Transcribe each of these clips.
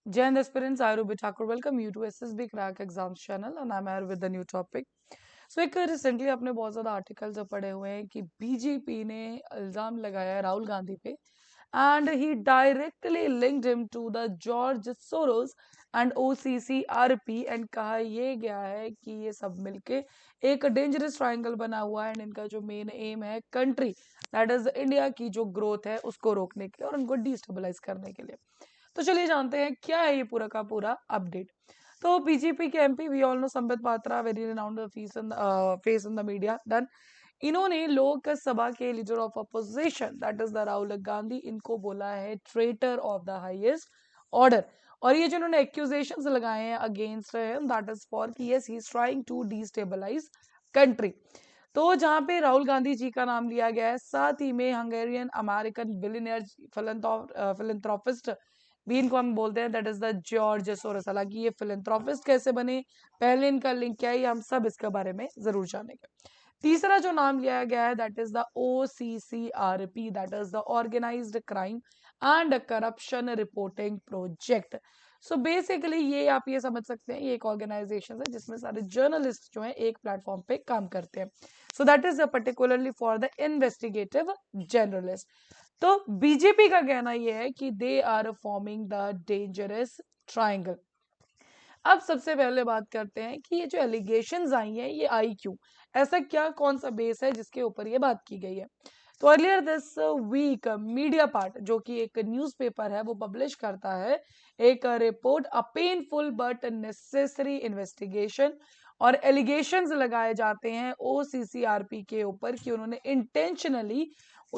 Jai Hind aspirants, I Ruby Thakur. Welcome you to SSB Crack Exams channel and I'm here with a new topic. So एक recently आपने बहुत ज़्यादा articles पढ़े हुए हैं कि बीजेपी ने इल्ज़ाम लगाया है राहुल गांधी पे and he directly linked him to the George Soros and OCCRP and कहा ये गया है कि ये सब मिलके एक डेंजरस ट्रायंगल बना हुआ है एंड इनका जो मेन एम है कंट्री दैट इज इंडिया की जो ग्रोथ है उसको रोकने के लिए और उनको डिस्टेबलाइज करने के लिए। तो चलिए जानते हैं क्या है ये पूरा का पूरा अपडेट। तो बीजेपी के MP we all know Sambit Patra very renowned face in the media done. इन्होंने लोकसभा के leader of opposition that is the Rahul Gandhi इनको बोला है traitor of the highest order. और ये जो इन्होंने एक्यूजेशंस लगाए हैं against him that is for कि yes he is trying to destabilise country. तो जहां पे राहुल गांधी जी का नाम लिया गया है साथ ही में हंगेरियन अमेरिकन बिलियनियर फिलंथ्रोपिस्ट भी इनको हम बोलते हैं that is the George Soros. हालांकि ये फिलंथ्रोपिस्ट कैसे बने, पहले इनका लिंक क्या है, ये हम सब इसके बारे में जरूर जानेंगे। तीसरा जो नाम लिया गया है that is the OCCRP that is the organised crime and corruption reporting project. So basically ये आप ये समझ सकते हैं ये एक ऑर्गेनाइजेशन है जिसमें सारे जर्नलिस्ट जो हैं एक प्लेटफॉर्म पे काम करते हैं। So that is particularly for the investigative journalist. तो बीजेपी का कहना यह है कि they are forming the dangerous triangle. अब सबसे पहले बात करते हैं कि ये जो एलिगेशंस आई हैं ये आई क्यों, ऐसा क्या कौन सा बेस है जिसके ऊपर ये बात की गई है। तो earlier this week media part जो कि एक न्यूज़पेपर है वो पब्लिश करता है एक report a painful but necessary investigation और एलिगेशंस लगाए जाते हैं OCCRP के ऊपर कि उन्होंने इंटेंशनली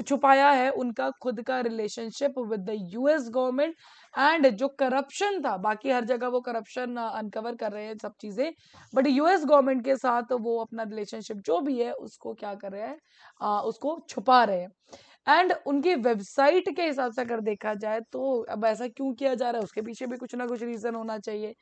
छुपाया है उनका खुद का relationship with the US government and जो करप्शन था, बाकी हर जगह वो करप्शन अनकवर कर रहे हैं सब चीजें, बट US गवर्नमेंट के साथ वो अपना रिलेशनशिप जो भी है उसको क्या कर रहे हैं, उसको छुपा रहे हैं। एंड उनकी वेबसाइट के हिसाब से अगर देखा जाए तो अब ऐसा क्यों किया जा रहा है उसके पीछे भी कुछ ना कुछ रीजन होना चाहिए।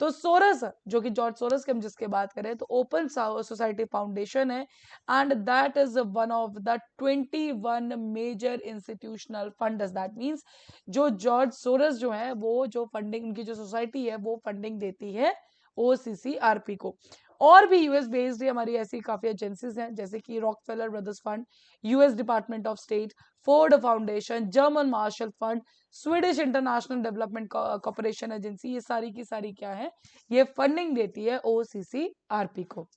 तो सोरस जो कि जॉर्ज सोरस की हम जिसके बात करें तो ओपन सोसाइटी फाउंडेशन है and that is one of the 21 major institutional funds. That means जो जॉर्ज सोरस जो है वो जो फंडिंग उनकी जो सोसाइटी है वो फंडिंग देती है OCCRP को। और भी यूएस बेस्ड हमारी ऐसी काफी एजेंसीज हैं जैसे कि Rockefeller brothers fund, US department of state, Ford foundation, German Marshall fund, Swedish international development corporation agency, ये सारी की सारी क्या है, ये फंडिंग देती है OCCRP को।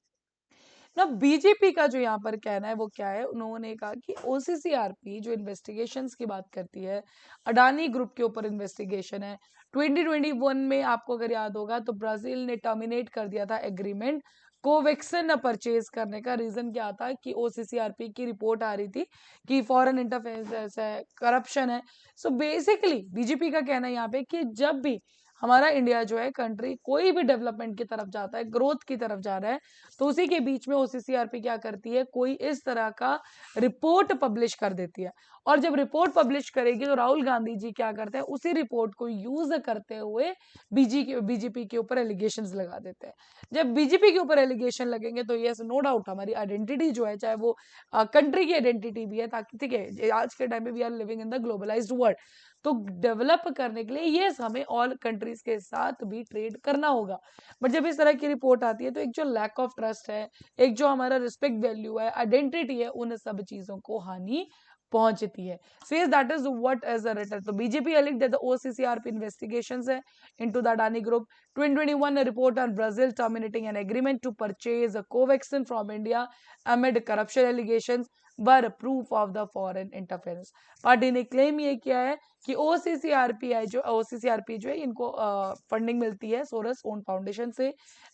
ना बीजेपी का जो यहाँ पर कहना है वो क्या है, उन्होंने कहा कि OCCRP जो इन्वेस्टिगेशंस की बात करती है, अडानी ग्रुप के ऊपर इन्वेस्टिगेशन है। 2021 में आपको अगर याद होगा तो ब्राजील ने टर्मिनेट कर दिया था एग्रीमेंट कोवैक्सिन परचेज करने का। रीजन क्या था कि OCCRP की रिपोर्ट आ रही थी कि फॉरेन इंटरफेरेंस है, करप्शन है। सो बेसिकली बीजेपी का कहना है यहाँ पे कि जब भी हमारा इंडिया जो है कंट्री कोई भी डेवलपमेंट की तरफ जाता है, ग्रोथ की तरफ जा रहा है, तो उसी के बीच में OCCRP क्या करती है, कोई इस तरह का रिपोर्ट पब्लिश कर देती है। और जब रिपोर्ट पब्लिश करेगी तो राहुल गांधी जी क्या करते हैं, उसी रिपोर्ट को यूज करते हुए बीजेपी के ऊपर एलिगेशन लगा देते हैं। जब बीजेपी के ऊपर एलिगेशन लगेंगे तो यस नो डाउट हमारी आइडेंटिटी जो है, चाहे वो कंट्री की आइडेंटिटी भी है, ताकि ठीक है आज के टाइम में we are living in the globalised world, तो डेवलप करने के लिए ये हमें ऑल कंट्रीज के साथ भी ट्रेड करना होगा। बट जब इस तरह की रिपोर्ट आती है तो एक जो लैक ऑफ ट्रस्ट है, एक जो हमारा रिस्पेक्ट वैल्यू है, आइडेंटिटी है, उन सब चीजों को हानि पहुंचती है। So yes that is what as a return. तो BJP alleged the OCCRP investigations है into the Adani group. 2021 report on Brazil terminating an agreement to purchase Covaxin from India amid corruption allegations were proof of the foreign interference. Party ने claim ये किया है कि OCCRP जो है इनको फंडिंग मिलती है सोरस ओन फाउंडेशन से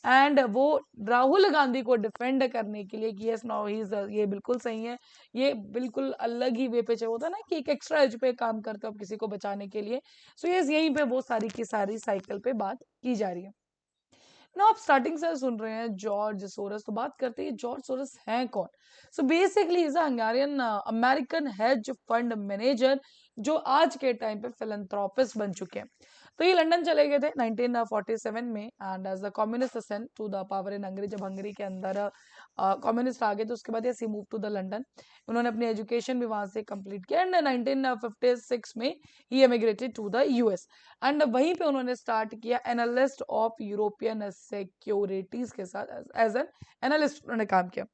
एंड वो राहुल गांधी को डिफेंड करने के लिए कि यस नो ही इज, ये बिल्कुल सही है, ये बिल्कुल अलग ही वे पे चाहिए होता है ना कि एक एक्स्ट्रा एज पे काम करते हो आप किसी को बचाने के लिए। सो यस यहीं पे वो सारी की सारी साइकिल पे बात की जा रही है ना। आप स्टार्टिंग से सुन रहे हैं जॉर्ज सोरस, तो बात करते हैं जॉर्ज सोरस हैं कौन। So basically is Hungarian American hedge fund manager जो आज के टाइम पे फिलंथ्रोपिस्ट बन चुके हैं। तो ये लंदन चले गए थे 1947 में and as the communist ascent to the power in Hungary. जब हंगरी के अंदर कम्युनिस्ट आ गए तो उसके बाद ये मूव टू द लंदन। उन्होंने अपनी एजुकेशन भी वहां से कंप्लीट किया एंड 1956 में ही एमिग्रेटेड टू द यूएस एंड वहीं पे उन्होंने स्टार्ट किया एनालिस्ट ऑफ यूरोपियन सिक्योरिटीज के साथ एज एन एनालिस्ट उन्होंने काम किया।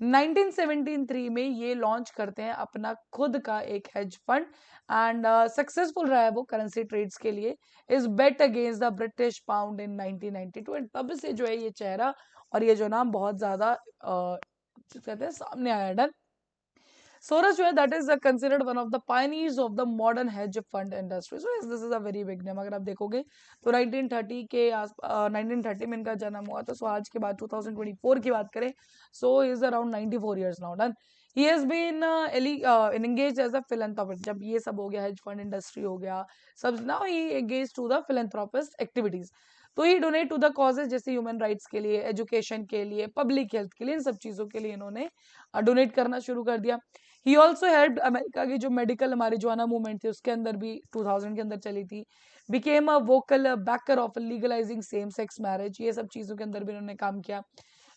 1973 में ये लॉन्च करते हैं अपना खुद का एक हेज फंड एंड सक्सेसफुल रहा है वो करेंसी ट्रेड्स के लिए। Is bet against the British pound in 1992 and तब से जो है ये चेहरा और ये जो नाम बहुत ज्यादा कहते हैं सामने आया। डन। सोरस जो है that is considered one of the pioneers of the modern hedge fund industry. So this is a very big name. अगर आप देखोगे तो 1930 के 1930 में इनका जन्म हुआ था। सो आज के बाद 2024 की बात करें so is around 94 years now. Done. He has been engaged as a philanthropist। जब ये सब हो गया हेज फंड इंडस्ट्री हो गया सब now he engaged to the philanthropist activities. तो he donate to the causes जैसे ह्यूमन राइट्स के लिए, एजुकेशन के लिए, पब्लिक हेल्थ के लिए, इन सब चीजों के लिए इन्होंने डोनेट करना शुरू कर दिया। ही ऑल्सो हेल्प अमेरिका की जो मेडिकल हमारी जोआना मूवमेंट थी उसके अंदर भी 2000 के अंदर चली थी। Became a vocal backer of legalising same sex marriage. ये सब चीजों के अंदर भी इन्होंने काम किया।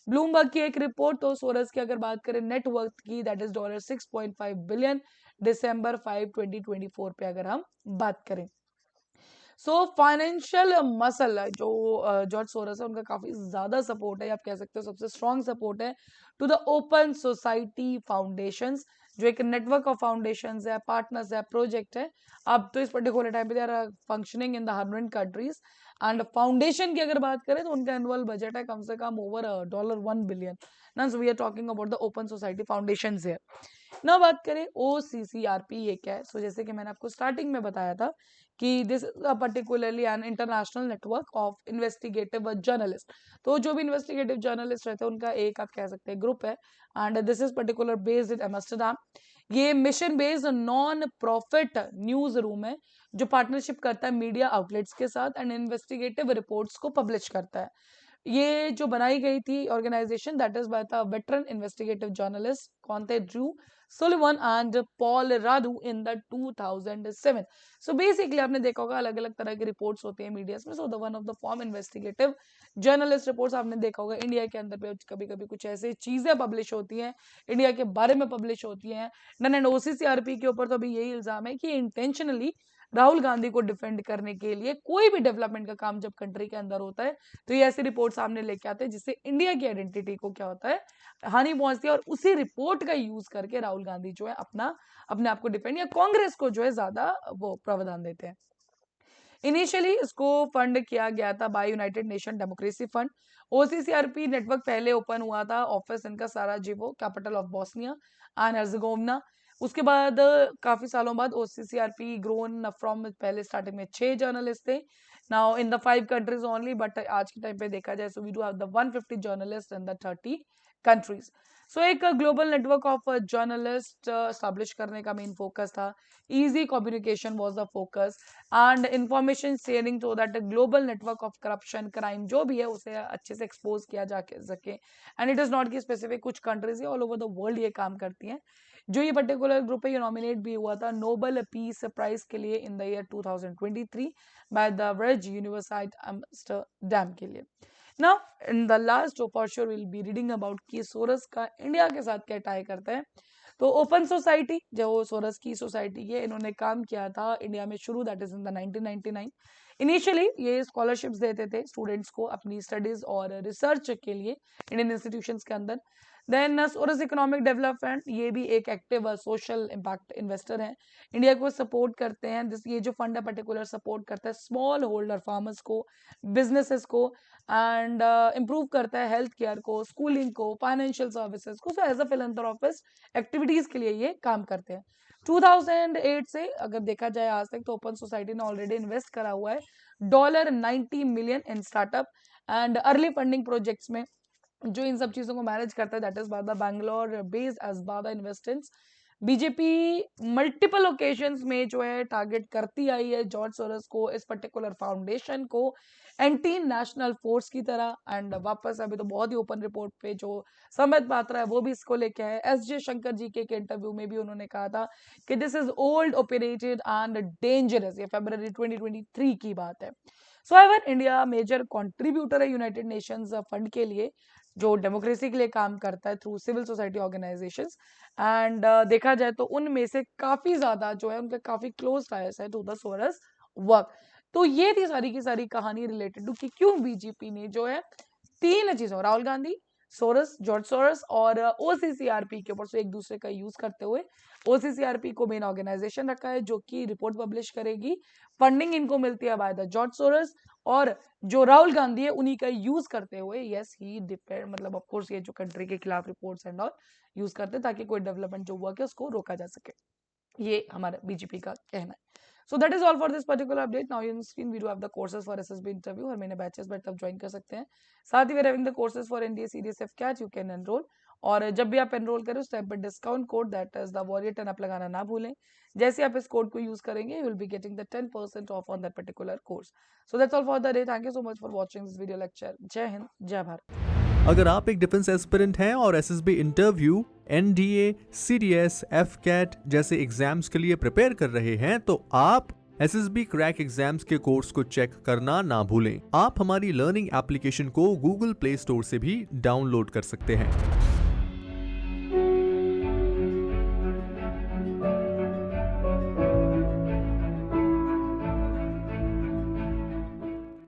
ब्लूमबर्ग की एक रिपोर्ट तो सोरस की अगर बात करें नेटवर्थ की दैट इज $6.5 बिलियन December 5 2024 पे अगर हम बात करें। सो फाइनेंशियल मसल जो जॉर्ज सोरस है उनका काफी ज्यादा सपोर्ट है, आप कह सकते हो सबसे स्ट्रॉन्ग सपोर्ट है to the open society foundations जो एक नेटवर्क ऑफ फाउंडेशंस है, पार्टनर्स है, प्रोजेक्ट है। अब तो इस पर्टिकुलर टाइम पे they are functioning in the 100 countries and foundation की अगर बात करें तो उनका एनुअल बजट है कम से कम ओवर $1 बिलियन। ना so we are talking about the open society foundations है। ना बात करें OCCRP ये क्या है। सो जैसे कि मैंने आपको स्टार्टिंग में बताया था कि this is a particularly an international network of investigative journalist. तो जो भी इन्वेस्टिगेटिव जर्नलिस्ट रहते हैं उनका एक आप कह सकते हैं ग्रुप है and this is particular based in Amsterdam. ये mission based non profit news room है जो पार्टनरशिप करता है मीडिया आउटलेट्स के साथ एंड इन्वेस्टिगेटिव रिपोर्ट्स को पब्लिश करता है। ये जो बनाई गई थी organisation that is by the veteran investigative journalist कौन थे, Drew Sullivan and Paul Radu in the 2007। सो बेसिकली आपने देखा होगा अलग अलग तरह की रिपोर्ट्स होती है मीडिया में। So the one of the form investigative journalist reports आपने देखा होगा इंडिया के अंदर पे कभी कभी कुछ ऐसी चीजें पब्लिश होती हैं इंडिया के बारे में पब्लिश होती हैं। डन एंड OCCRP के ऊपर तो अभी यही इल्जाम है कि इंटेंशनली राहुल गांधी को डिफेंड करने के लिए कोई भी डेवलपमेंट का काम जब कंट्री के अंदर होता है तो ये ऐसी रिपोर्ट सामने लेके आते हैं जिससे इंडिया की आइडेंटिटी को क्या होता है हानि पहुंचती है और उसी रिपोर्ट का यूज करके राहुल गांधी जो है अपने आप को डिफेंड या कांग्रेस को जो है ज्यादा वो प्रावधान देते हैं। इनिशियली इसको फंड किया गया था by United Nation Democracy Fund. OCCRP network पहले ओपन हुआ था ऑफिस इनका Sarajevo capital of Bosnia and Herzegovina. उसके बाद काफी सालों बाद OCCRP ग्रोन फ्रॉम पहले स्टार्टिंग में 6 जर्नलिस्ट थे now in the 5 countries only but आज के टाइम पे देखा जाए so we do have the 150 journalist in the 30 countries. So एक global network of journalist establish करने का मेन फोकस था। Easy communication was the focus and information sharing so that global network of corruption crime जो भी है उसे अच्छे से एक्सपोज किया जा सके एंड इट इज नॉट की स्पेसिफिक कुछ countries all over the world ये काम करती हैं। जो ये पर्टिकुलर ग्रुप है ये नॉमिनेट भी हुआ था नोबेल पीस प्राइज के लिए in the year 2023 by the ways university Amsterdam के लिए। Now in the last for sure will be reading about कि सोरस का इंडिया के साथ क्या टाई करता है। तो ओपन सोसाइटी जो सोरस की सोसाइटी है इन्होंने काम किया था इंडिया में शुरू that is in the 1999। Initially ये स्कॉलरशिप्स देते थे स्टूडेंट्स को अपनी स्टडीज और रिसर्च के लिए इंडियन इंस्टीट्यूशंस के अंदर। देन सोरस इकोनॉमिक डेवलपमेंट ये भी एक एक्टिव सोशल इम्पैक्ट इन्वेस्टर है इंडिया को सपोर्ट करते हैं। ये जो फंड है पर्टिकुलर सपोर्ट करता है स्मॉल होल्डर फार्मर्स को, बिजनेसेस को एंड इम्प्रूव करता है हेल्थ केयर को, स्कूलिंग को, फाइनेंशियल सर्विसेज को। सो एज अ फिलैंथरोपिस्ट एक्टिविटीज के लिए ये काम करते हैं। 2008 से अगर देखा जाए आज तक तो ओपन सोसाइटी ने ऑलरेडी इन्वेस्ट करा हुआ है $90 million in startup and early funding projects में। जो इन सब चीजों को मैनेज करता है दैट इज बादा बैंगलोर बेस्ड एज बादा इन्वेस्टमेंट्स बीजेपी मल्टीपल ओकेजन्स में जो है टारगेट करती आई है जॉर्ज सोरोस को, इस पर्टिकुलर फाउंडेशन को एंटी नेशनल फोर्स की तरह। एंड वापस अभी तो बहुत ही ओपन रिपोर्ट पे जो संबित पात्रा है वो भी इसको लेके आए। एस.जे. शंकर जी के इंटरव्यू में भी उन्होंने कहा था कि this is old operated and dangerous. ये फरवरी 2023 की बात है। So ever India major contributor है यूनाइटेड नेशंस फंड के लिए, जो डेमोक्रेसी के लिए काम करता है through civil society organisations. And देखा जाए तो उनमें से काफी ज्यादा जो है उनके काफी क्लोज टाइज है टू द सोरस वर्क। तो ये थी सारी की सारी कहानी रिलेटेड टू कि क्यों बीजेपी ने जो है तीन चीजों, Rahul Gandhi, Soros, George Soros और ओसीसीआरपी के ऊपर से एक दूसरे का यूज करते हुए ओसीसीआरपी को मेन ऑर्गेनाइजेशन रखा है जो कि रिपोर्ट पब्लिश करेगी। फंडिंग इनको मिलती है बाय द जॉर्ज सोरस, और जो राहुल गांधी है उन्हीं का यूज करते हुए यस ही डिपेंड, मतलब ऑफ कोर्स ये जो कंट्री के खिलाफ रिपोर्ट्स एंड ऑल यूज करते हैं ताकि कोई डेवलपमेंट जो हुआ कि उसको रोका जा सके। ये हमारा बीजेपी का कहना है। So that is all for this particular update. Now on screen we do have the courses for SSB interview, हर महीने बैचेस बैठ आप ज्वाइन कर सकते हैं। साथ ही we're having the courses for NDA CDSF CAT, you can enroll। और जब भी आप एनरोल करें उस टाइम पर discount code that is the warrior 10 आप लगाना ना भूलें। जैसे आप इस कोड को यूज करेंगे you will be getting the 10% of on that particular course. So that's all for the day. Thank you so much for watching this video lecture. जय हिंद, जय भारत। अगर आप एक डिफेंस एस्पिरेंट हैं और SSB interview, NDA, CDS, AFCAT जैसे exams के लिए प्रिपेयर कर रहे हैं तो आप एसएसबी क्रैक एग्जाम्स के कोर्स को चेक करना ना भूलें। आप हमारी लर्निंग एप्लीकेशन को गूगल प्ले स्टोर से भी डाउनलोड कर सकते हैं।